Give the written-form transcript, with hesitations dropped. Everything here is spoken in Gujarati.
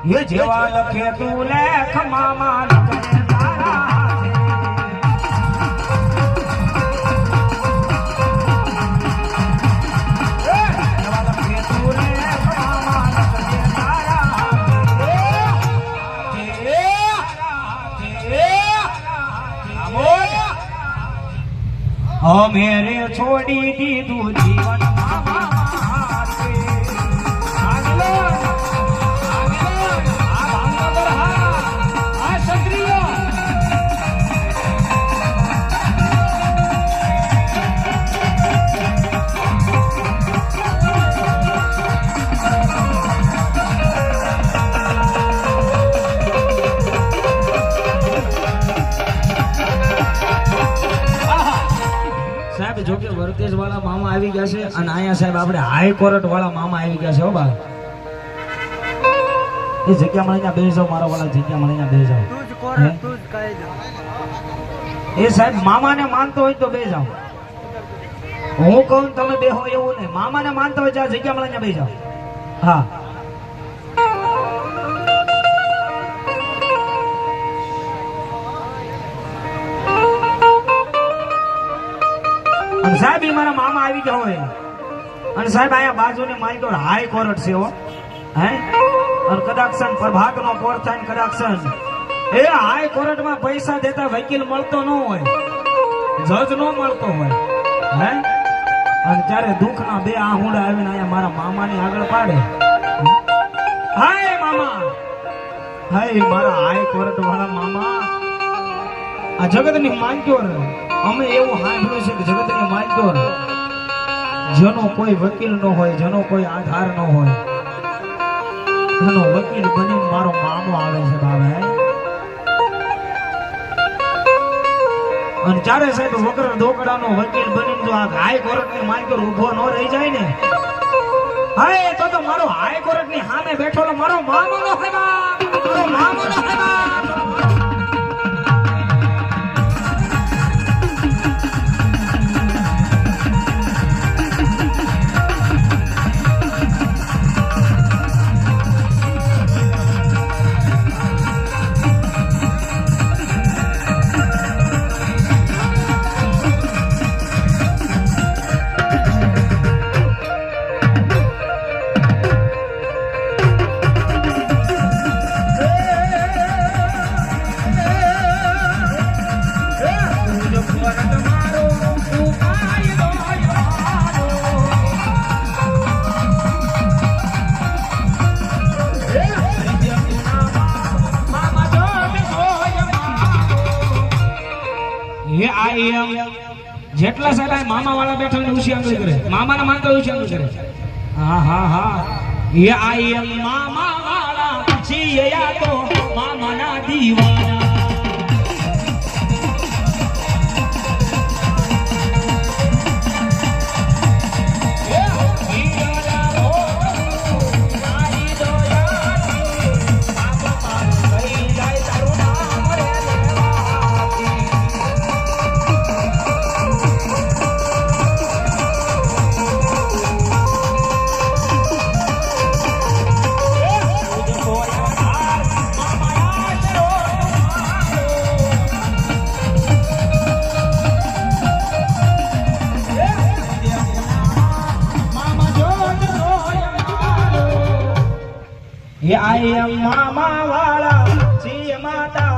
એ જેવા લખે તું લેખ મામા લખે તારા હાથે. જેવા લખે તું લેખ મામા લખે તારા હાથે. મેરે છોડી દીધું જીવન જો કે વર્તેજ વાળા મામા આવી ગયા છે અને અહીંયા સાહેબ આપણે હાઈકોર્ટ વાળા મામા આવી ગયા છે. હો બા એ જગ્યા મળીને બેસી જાવ, મારા વાળા જગ્યા મળીને બેસી જાવ. એ સાહેબ મામાને માનતો હોય તો બેસી જાવ. હું કહું તમે બેહો એવું નહીં. મામાને માનતો હોય ત્યાં જગ્યા મળીને બેસી જાવ. હા સાહેબ એ મારા મામા આવી ગયા હોય અને સાહેબ અહીંયા બાજુની માલદોર હાઈકોર્ટ છે. હો હે અને કદાક્ષન પ્રભાતનો કોર્ટ થાય ને કદાક્ષન એ હાઈકોર્ટમાં પૈસા દેતા વકીલ મળતો ન હોય, જજ ન મળતો હોય. હે અને ત્યારે દુઃખના બે આહુડા આવીને અહીંયા મારા મામાની આગળ પાડે. હાય મામા, હાય મારા હાઈકોર્ટ વાળા મામા. આ જગતની માલદોર અમે એવું સાંભળ્યું છે કે જગતની માલદોર જેનો કોઈ વકીલ ન હોય, જેનો કોઈ આધાર ન હોય, એનો વકીલ બનીને મારો મામો આવે છે બાબા. અને ચારે સાહેબ વગર દોકડાનો વકીલ બનીને જો આ હાઈકોર્ટની માલદોર ઊભો ન રહી જાય ને, હાય તો મારો હાઈકોર્ટની સામે બેઠેલો મારો મામો નો હોય, મારો મામો નો હોય. જેટલા સાહેબ મામા વાળા બેઠા હોય ઉછી આંગળી કરે, મામાને માનતા ઉછી આંગળી કરે. હા હા હા એ આઈ એમ મામા વાળા છીએ યા તો મામાના દીવાના. એ આઈ એમ મામા વાળા છીએ માતા